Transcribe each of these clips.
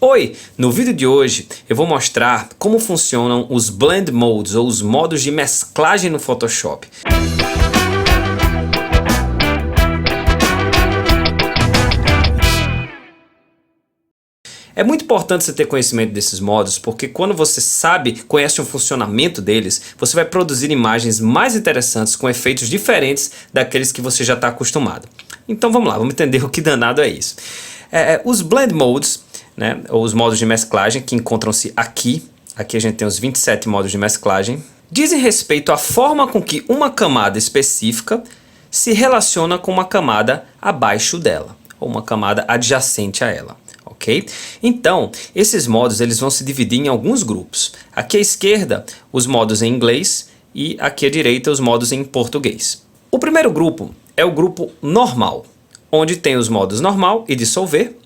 Oi! No vídeo de hoje eu vou mostrar como funcionam os Blend Modes ou os modos de mesclagem no Photoshop. É muito importante você ter conhecimento desses modos, porque quando você conhece o funcionamento deles, você vai produzir imagens mais interessantes com efeitos diferentes daqueles que você já está acostumado. Então vamos lá, vamos entender o que danado é isso. Os Blend Modes, né, ou os modos de mesclagem, que encontram-se aqui a gente tem os 27 modos de mesclagem, dizem respeito à forma com que uma camada específica se relaciona com uma camada abaixo dela, ou uma camada adjacente a ela. Okay? Então, esses modos eles vão se dividir em alguns grupos. Aqui à esquerda, os modos em inglês e aqui à direita, os modos em português. O primeiro grupo é o grupo normal, onde tem os modos normal e dissolver.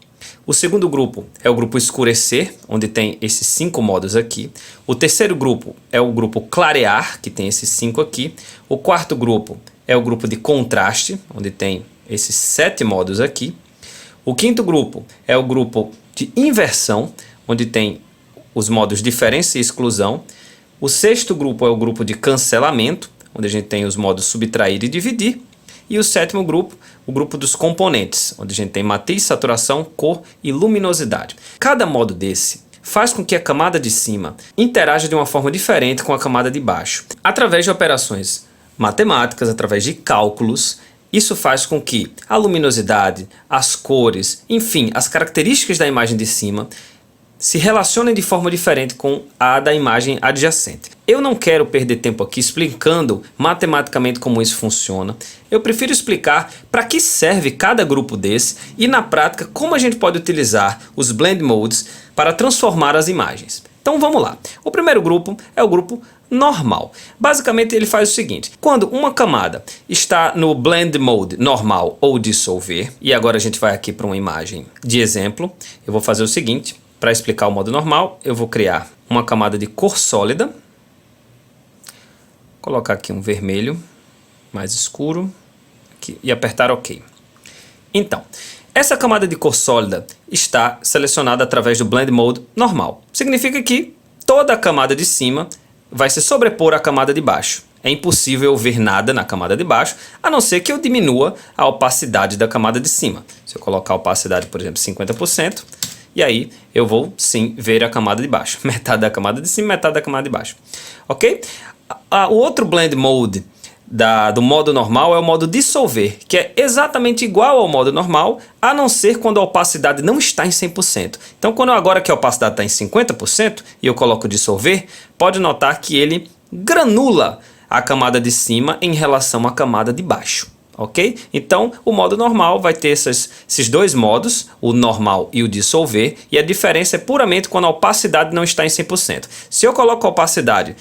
O segundo grupo é o grupo escurecer, onde tem esses 5 modos aqui. O terceiro grupo é o grupo clarear, que tem esses 5 aqui. O quarto grupo é o grupo de contraste, onde tem esses 7 modos aqui. O quinto grupo é o grupo de inversão, onde tem os modos diferença e exclusão. O sexto grupo é o grupo de cancelamento, onde a gente tem os modos subtrair e dividir. E o sétimo grupo, o grupo dos componentes, onde a gente tem matiz, saturação, cor e luminosidade. Cada modo desse faz com que a camada de cima interaja de uma forma diferente com a camada de baixo. Através de operações matemáticas, através de cálculos, isso faz com que a luminosidade, as cores, enfim, as características da imagem de cima se relacionem de forma diferente com a da imagem adjacente. Eu não quero perder tempo aqui explicando matematicamente como isso funciona. Eu prefiro explicar para que serve cada grupo desse e, na prática, como a gente pode utilizar os Blend Modes para transformar as imagens. Então vamos lá. O primeiro grupo é o grupo normal. Basicamente ele faz o seguinte: quando uma camada está no Blend Mode normal ou dissolver, e agora a gente vai aqui para uma imagem de exemplo, eu vou fazer o seguinte, para explicar o modo normal, eu vou criar uma camada de cor sólida, colocar aqui um vermelho mais escuro aqui, e apertar OK. Então, essa camada de cor sólida está selecionada através do Blend Mode normal. Significa que toda a camada de cima vai se sobrepor à camada de baixo. É impossível eu ver nada na camada de baixo, a não ser que eu diminua a opacidade da camada de cima. Se eu colocar a opacidade, por exemplo, 50%, e aí eu vou sim ver a camada de baixo. Metade da camada de cima, metade da camada de baixo. Ok? O outro Blend Mode do modo normal é o modo dissolver, que é exatamente igual ao modo normal, a não ser quando a opacidade não está em 100%. Então, agora que a opacidade está em 50% e eu coloco dissolver, pode notar que ele granula a camada de cima em relação à camada de baixo. Ok? Então, o modo normal vai ter esses dois modos, o normal e o dissolver, e a diferença é puramente quando a opacidade não está em 100%. Se eu coloco a opacidade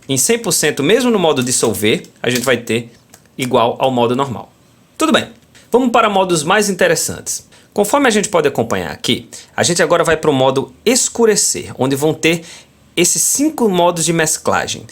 em 100% mesmo no modo dissolver, a gente vai ter igual ao modo normal. Tudo bem, vamos para modos mais interessantes. Conforme a gente pode acompanhar aqui, a gente agora vai para o modo escurecer, onde vão ter esses 5 modos de mesclagem.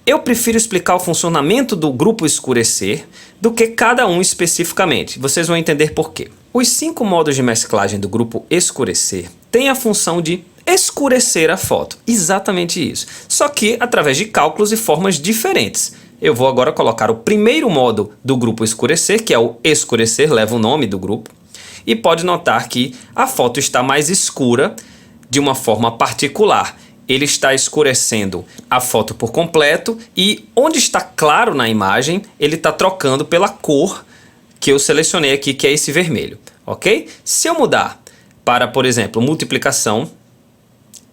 Eu prefiro explicar o funcionamento do grupo escurecer do que cada um especificamente. Vocês vão entender por quê. Os 5 modos de mesclagem do grupo escurecer têm a função de escurecer a foto. Exatamente isso. Só que através de cálculos e formas diferentes. Eu vou agora colocar o primeiro modo do grupo escurecer, que é o escurecer, leva o nome do grupo. E pode notar que a foto está mais escura de uma forma particular. Ele está escurecendo a foto por completo e onde está claro na imagem, ele está trocando pela cor que eu selecionei aqui, que é esse vermelho. Ok? Se eu mudar para, por exemplo, multiplicação,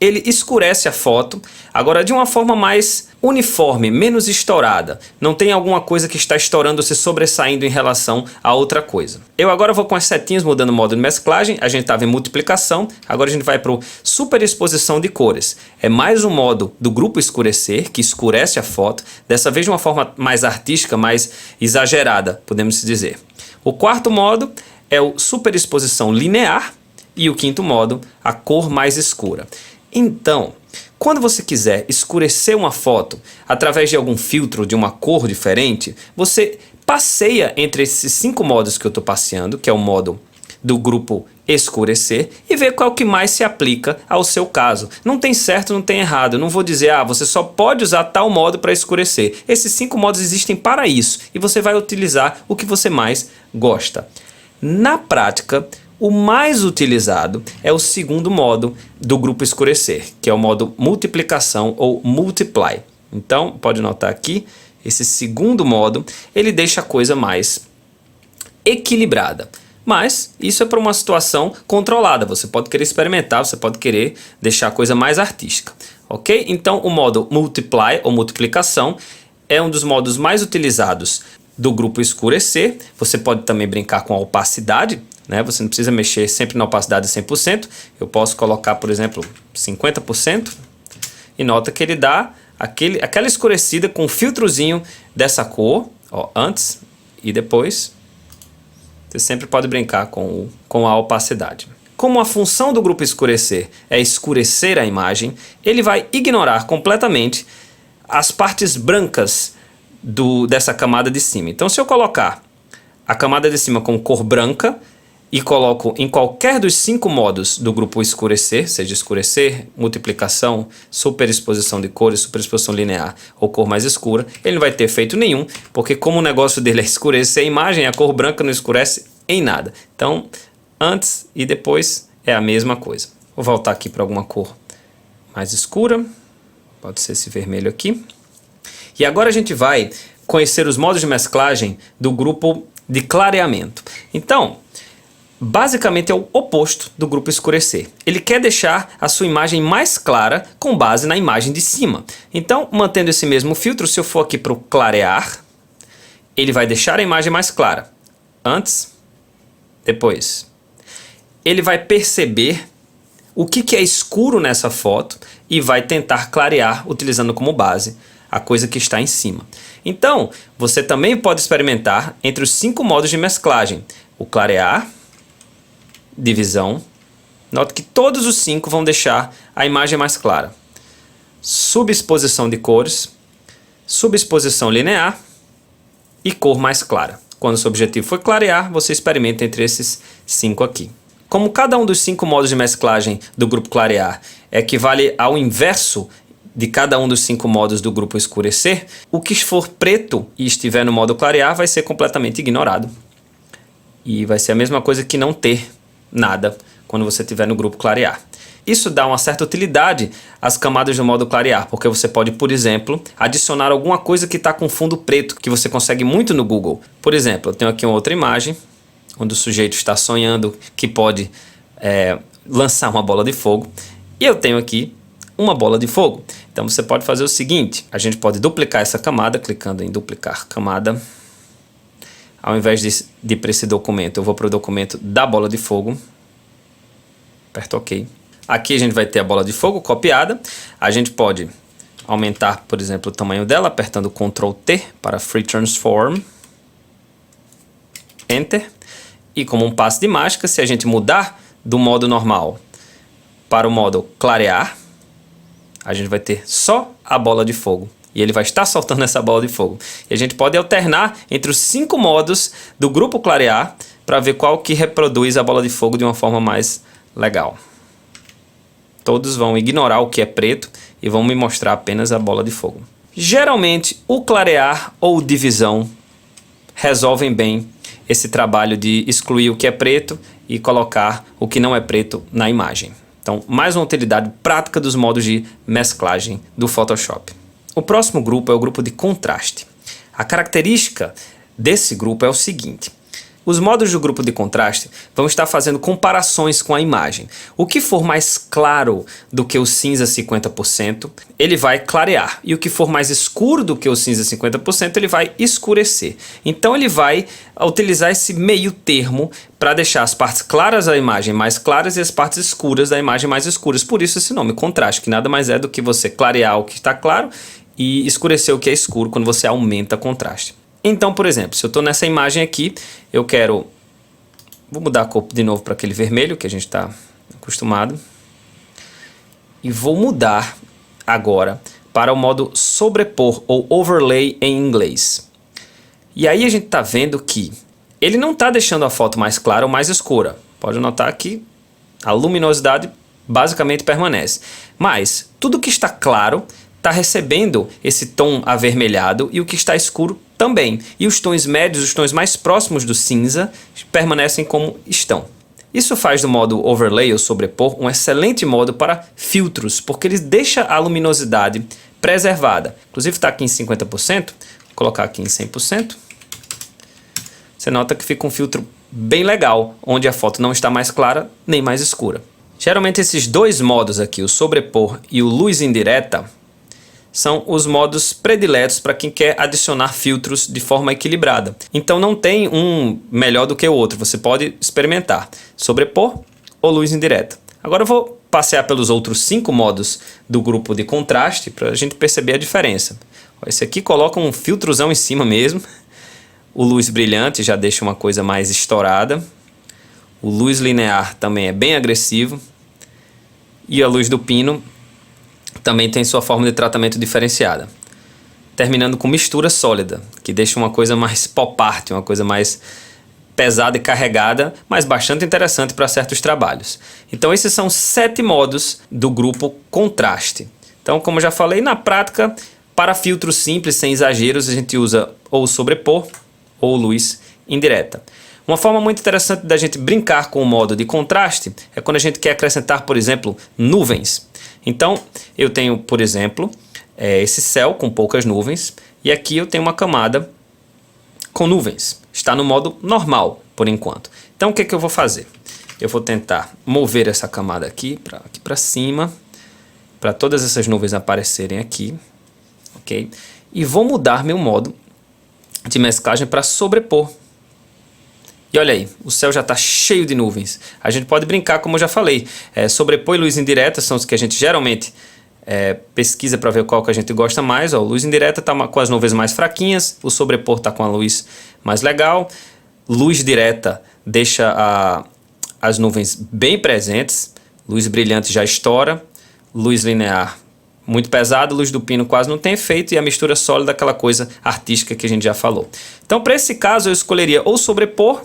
ele escurece a foto, agora de uma forma mais uniforme, menos estourada. Não tem alguma coisa que está estourando, se sobressaindo em relação a outra coisa. Eu agora vou com as setinhas mudando o modo de mesclagem, a gente estava em multiplicação, agora a gente vai para o superexposição de cores. É mais um modo do grupo escurecer, que escurece a foto, dessa vez de uma forma mais artística, mais exagerada, podemos dizer. O quarto modo é o superexposição linear e o quinto modo, a cor mais escura. Então, quando você quiser escurecer uma foto através de algum filtro de uma cor diferente, você passeia entre esses 5 modos que eu estou passeando, que é o modo do grupo escurecer e ver qual que mais se aplica ao seu caso. Não tem certo, não tem errado. Eu não vou dizer, você só pode usar tal modo para escurecer. Esses 5 modos existem para isso e você vai utilizar o que você mais gosta. Na prática, o mais utilizado é o segundo modo do grupo escurecer, que é o modo multiplicação ou multiply. Então, pode notar aqui, esse segundo modo, ele deixa a coisa mais equilibrada. Mas isso é para uma situação controlada. Você pode querer experimentar, você pode querer deixar a coisa mais artística. Ok? Então, o modo multiply ou multiplicação é um dos modos mais utilizados do grupo escurecer. Você pode também brincar com a opacidade, né? Você não precisa mexer sempre na opacidade 100%. Eu posso colocar, por exemplo, 50%. E nota que ele dá aquela escurecida com um filtrozinho dessa cor, antes e depois. Você sempre pode brincar com a opacidade. Como a função do grupo escurecer é escurecer a imagem, ele vai ignorar completamente as partes brancas dessa camada de cima. Então, se eu colocar a camada de cima com cor branca e coloco em qualquer dos 5 modos do grupo escurecer, seja escurecer, multiplicação, superexposição de cores, superexposição linear ou cor mais escura, ele não vai ter efeito nenhum, porque como o negócio dele é escurecer a imagem, a cor branca não escurece em nada. Então, antes e depois é a mesma coisa. Vou voltar aqui para alguma cor mais escura, pode ser esse vermelho aqui. E agora a gente vai conhecer os modos de mesclagem do grupo de clareamento. Então, basicamente é o oposto do grupo escurecer. Ele quer deixar a sua imagem mais clara com base na imagem de cima. Então, mantendo esse mesmo filtro, se eu for aqui para o clarear, ele vai deixar a imagem mais clara. Antes, depois. Ele vai perceber o que é escuro nessa foto e vai tentar clarear utilizando como base a coisa que está em cima. Então, você também pode experimentar entre os 5 modos de mesclagem. O clarear, divisão. Note que todos os 5 vão deixar a imagem mais clara. Subexposição de cores, subexposição linear e cor mais clara. Quando o seu objetivo for clarear, você experimenta entre esses 5 aqui. Como cada um dos 5 modos de mesclagem do grupo clarear equivale ao inverso de cada um dos 5 modos do grupo escurecer, o que for preto e estiver no modo clarear vai ser completamente ignorado. E vai ser a mesma coisa que não ter nada quando você estiver no grupo clarear. Isso dá uma certa utilidade às camadas do modo clarear, porque você pode, por exemplo, adicionar alguma coisa que está com fundo preto, que você consegue muito no Google. Por exemplo, eu tenho aqui uma outra imagem, onde o sujeito está sonhando que pode lançar uma bola de fogo, e eu tenho aqui uma bola de fogo. Então você pode fazer o seguinte, a gente pode duplicar essa camada, clicando em duplicar camada. Ao invés de ir para esse documento, eu vou para o documento da bola de fogo. Aperto OK. Aqui a gente vai ter a bola de fogo copiada. A gente pode aumentar, por exemplo, o tamanho dela, apertando Ctrl T para Free Transform. Enter. E como um passe de mágica, se a gente mudar do modo normal para o modo clarear, a gente vai ter só a bola de fogo. E ele vai estar soltando essa bola de fogo. E a gente pode alternar entre os 5 modos do grupo clarear para ver qual que reproduz a bola de fogo de uma forma mais legal. Todos vão ignorar o que é preto e vão me mostrar apenas a bola de fogo. Geralmente, o clarear ou divisão resolvem bem esse trabalho de excluir o que é preto e colocar o que não é preto na imagem. Então, mais uma utilidade prática dos modos de mesclagem do Photoshop. O próximo grupo é o grupo de contraste. A característica desse grupo é o seguinte: os modos do grupo de contraste vão estar fazendo comparações com a imagem. O que for mais claro do que o cinza 50%, ele vai clarear. E o que for mais escuro do que o cinza 50%, ele vai escurecer. Então ele vai utilizar esse meio termo para deixar as partes claras da imagem mais claras e as partes escuras da imagem mais escuras. Por isso esse nome, contraste, que nada mais é do que você clarear o que está claro e escurecer o que é escuro quando você aumenta o contraste. Então, por exemplo, se eu estou nessa imagem aqui, eu quero... Vou mudar a cor de novo para aquele vermelho que a gente está acostumado. E vou mudar agora para o modo sobrepor ou overlay em inglês. E aí a gente está vendo que ele não está deixando a foto mais clara ou mais escura. Pode notar que a luminosidade basicamente permanece. Mas tudo que está claro está recebendo esse tom avermelhado e o que está escuro também. E os tons médios, os tons mais próximos do cinza, permanecem como estão. Isso faz do modo overlay ou sobrepor um excelente modo para filtros, porque ele deixa a luminosidade preservada. Inclusive está aqui em 50%, vou colocar aqui em 100%. Você nota que fica um filtro bem legal, onde a foto não está mais clara nem mais escura. Geralmente esses dois modos aqui, o sobrepor e o luz indireta, são os modos prediletos para quem quer adicionar filtros de forma equilibrada. Então não tem um melhor do que o outro, você pode experimentar sobrepor ou luz indireta. Agora eu vou passear pelos outros 5 modos do grupo de contraste para a gente perceber a diferença. Esse aqui coloca um filtrozão em cima mesmo. O luz brilhante já deixa uma coisa mais estourada. O luz linear também é bem agressivo. E a luz do pino também tem sua forma de tratamento diferenciada. Terminando com mistura sólida, que deixa uma coisa mais pop art, uma coisa mais pesada e carregada, mas bastante interessante para certos trabalhos. Então esses são 7 modos do grupo contraste. Então, como eu já falei, na prática, para filtros simples, sem exageros, a gente usa ou sobrepor ou luz indireta. Uma forma muito interessante da gente brincar com o modo de contraste é quando a gente quer acrescentar, por exemplo, nuvens. Então, eu tenho, por exemplo, esse céu com poucas nuvens e aqui eu tenho uma camada com nuvens. Está no modo normal, por enquanto. Então, o que eu vou fazer? Eu vou tentar mover essa camada aqui para cima, para todas essas nuvens aparecerem aqui, ok? E vou mudar meu modo de mesclagem para sobrepor. E olha aí, o céu já está cheio de nuvens. A gente pode brincar, como eu já falei. Sobrepor e luz indireta são os que a gente geralmente pesquisa para ver qual que a gente gosta mais. Ó, luz indireta está com as nuvens mais fraquinhas, o sobrepor está com a luz mais legal. Luz direta deixa as nuvens bem presentes. Luz brilhante já estoura. Luz linear muito pesada, luz do pino quase não tem efeito e a mistura sólida, aquela coisa artística que a gente já falou. Então, para esse caso, eu escolheria ou sobrepor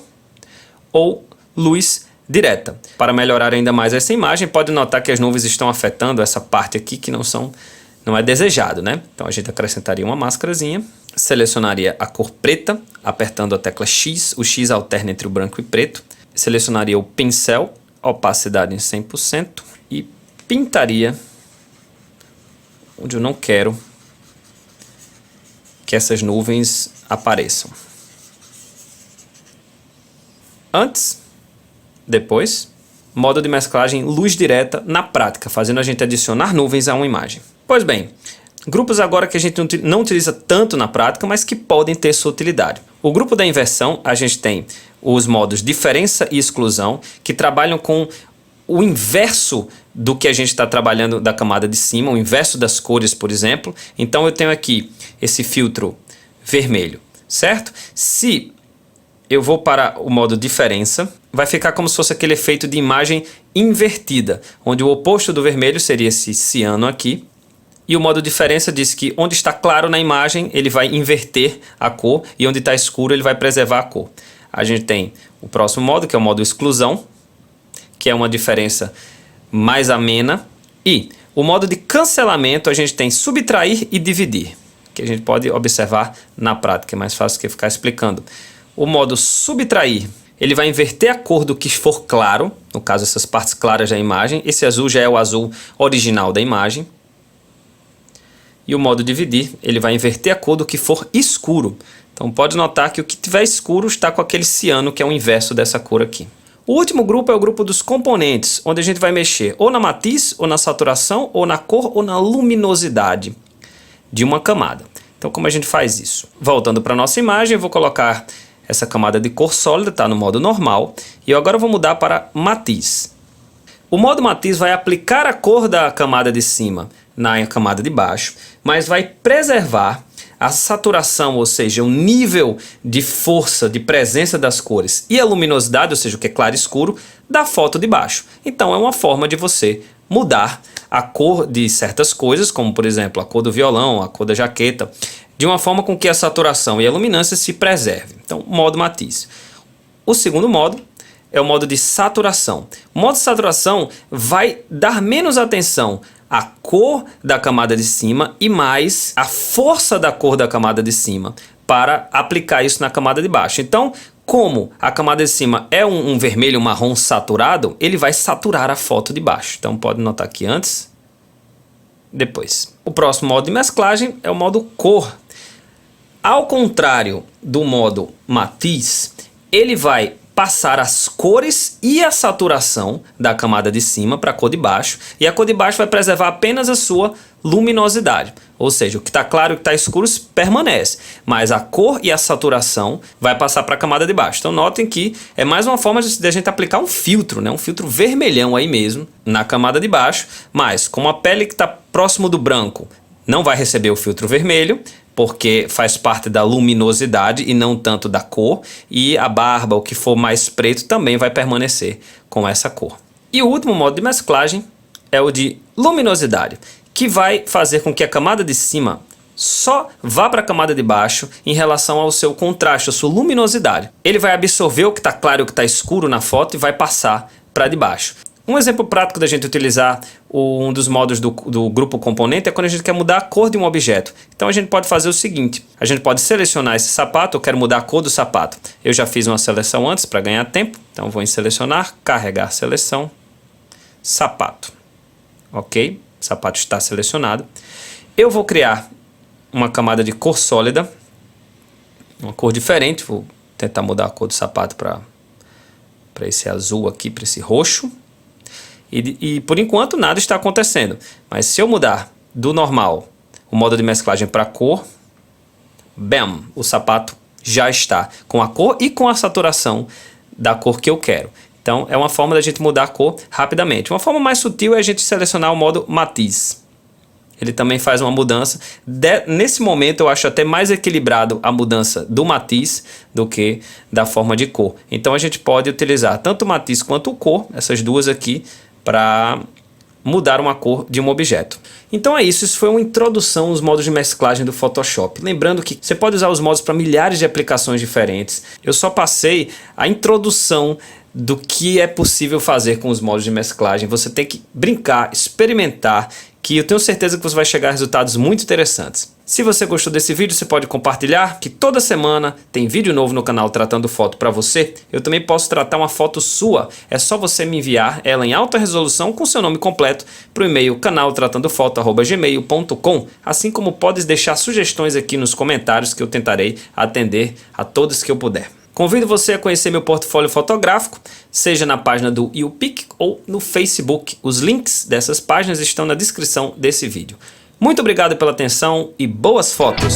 ou luz direta. Para melhorar ainda mais essa imagem, pode notar que as nuvens estão afetando essa parte aqui que não é desejado, né? Então a gente acrescentaria uma máscarazinha, selecionaria a cor preta, apertando a tecla X, o X alterna entre o branco e preto, selecionaria o pincel, opacidade em 100% e pintaria onde eu não quero que essas nuvens apareçam. Antes, depois, modo de mesclagem luz direta na prática, fazendo a gente adicionar nuvens a uma imagem. Pois bem, grupos agora que a gente não utiliza tanto na prática, mas que podem ter sua utilidade. O grupo da inversão, a gente tem os modos diferença e exclusão, que trabalham com o inverso do que a gente está trabalhando da camada de cima, o inverso das cores, por exemplo. Então eu tenho aqui esse filtro vermelho, certo? Se eu vou para o modo diferença, vai ficar como se fosse aquele efeito de imagem invertida, onde o oposto do vermelho seria esse ciano aqui, e o modo diferença diz que onde está claro na imagem, ele vai inverter a cor, e onde está escuro, ele vai preservar a cor. A gente tem o próximo modo, que é o modo exclusão, que é uma diferença mais amena, e o modo de cancelamento, a gente tem subtrair e dividir, que a gente pode observar na prática, é mais fácil que ficar explicando. O modo subtrair, ele vai inverter a cor do que for claro, no caso essas partes claras da imagem. Esse azul já é o azul original da imagem. E o modo dividir, ele vai inverter a cor do que for escuro. Então pode notar que o que tiver escuro está com aquele ciano, que é o inverso dessa cor aqui. O último grupo é o grupo dos componentes, onde a gente vai mexer ou na matiz, ou na saturação, ou na cor, ou na luminosidade de uma camada. Então como a gente faz isso? Voltando para a nossa imagem, eu vou colocar essa camada de cor sólida, está no modo normal. E eu agora vou mudar para matiz. O modo matiz vai aplicar a cor da camada de cima na camada de baixo, mas vai preservar a saturação, ou seja, o nível de força, de presença das cores e a luminosidade, ou seja, o que é claro e escuro, da foto de baixo. Então é uma forma de você mudar a cor de certas coisas, como por exemplo a cor do violão, a cor da jaqueta, de uma forma com que a saturação e a luminância se preservem. Então, modo matiz. O segundo modo é o modo de saturação. O modo de saturação vai dar menos atenção à cor da camada de cima e mais à força da cor da camada de cima para aplicar isso na camada de baixo. Então, como a camada de cima é um vermelho marrom saturado, ele vai saturar a foto de baixo. Então pode notar aqui antes, depois. O próximo modo de mesclagem é o modo cor. Ao contrário do modo matiz, ele vai passar as cores e a saturação da camada de cima para a cor de baixo, e a cor de baixo vai preservar apenas a sua luminosidade, ou seja, o que está claro e o que está escuro permanece, mas a cor e a saturação vai passar para a camada de baixo. Então notem que é mais uma forma de a gente aplicar um filtro, né? Um filtro vermelhão aí mesmo na camada de baixo, mas como a pele que está próximo do branco não vai receber o filtro vermelho, porque faz parte da luminosidade e não tanto da cor, e a barba, o que for mais preto, também vai permanecer com essa cor. E o último modo de mesclagem é o de luminosidade, que vai fazer com que a camada de cima só vá para a camada de baixo em relação ao seu contraste, a sua luminosidade. Ele vai absorver o que está claro e o que está escuro na foto e vai passar para de baixo. Um exemplo prático da gente utilizar um dos modos do grupo componente é quando a gente quer mudar a cor de um objeto. Então a gente pode fazer o seguinte, a gente pode selecionar esse sapato, eu quero mudar a cor do sapato. Eu já fiz uma seleção antes para ganhar tempo, então vou em selecionar, carregar seleção, sapato. Ok, o sapato está selecionado. Eu vou criar uma camada de cor sólida, uma cor diferente, vou tentar mudar a cor do sapato para esse azul aqui, para esse roxo. E por enquanto nada está acontecendo, mas se eu mudar do normal o modo de mesclagem para cor, bam, o sapato já está com a cor e com a saturação da cor que eu quero. Então é uma forma da gente mudar a cor rapidamente. Uma forma mais sutil é a gente selecionar o modo matiz. Ele também faz uma mudança. Nesse momento eu acho até mais equilibrado a mudança do matiz do que da forma de cor. Então a gente pode utilizar tanto o matiz quanto o cor, essas duas aqui, para mudar uma cor de um objeto. Então é isso foi uma introdução aos modos de mesclagem do Photoshop. Lembrando que você pode usar os modos para milhares de aplicações diferentes. Eu só passei a introdução do que é possível fazer com os modos de mesclagem. Você tem que brincar, experimentar, que eu tenho certeza que você vai chegar a resultados muito interessantes. Se você gostou desse vídeo, você pode compartilhar, que toda semana tem vídeo novo no canal tratando foto para você. Eu também posso tratar uma foto sua. É só você me enviar ela em alta resolução com seu nome completo para o e-mail canaltratandofoto@gmail.com, assim como pode deixar sugestões aqui nos comentários que eu tentarei atender a todos que eu puder. Convido você a conhecer meu portfólio fotográfico, seja na página do YouPic ou no Facebook. Os links dessas páginas estão na descrição desse vídeo. Muito obrigado pela atenção e boas fotos!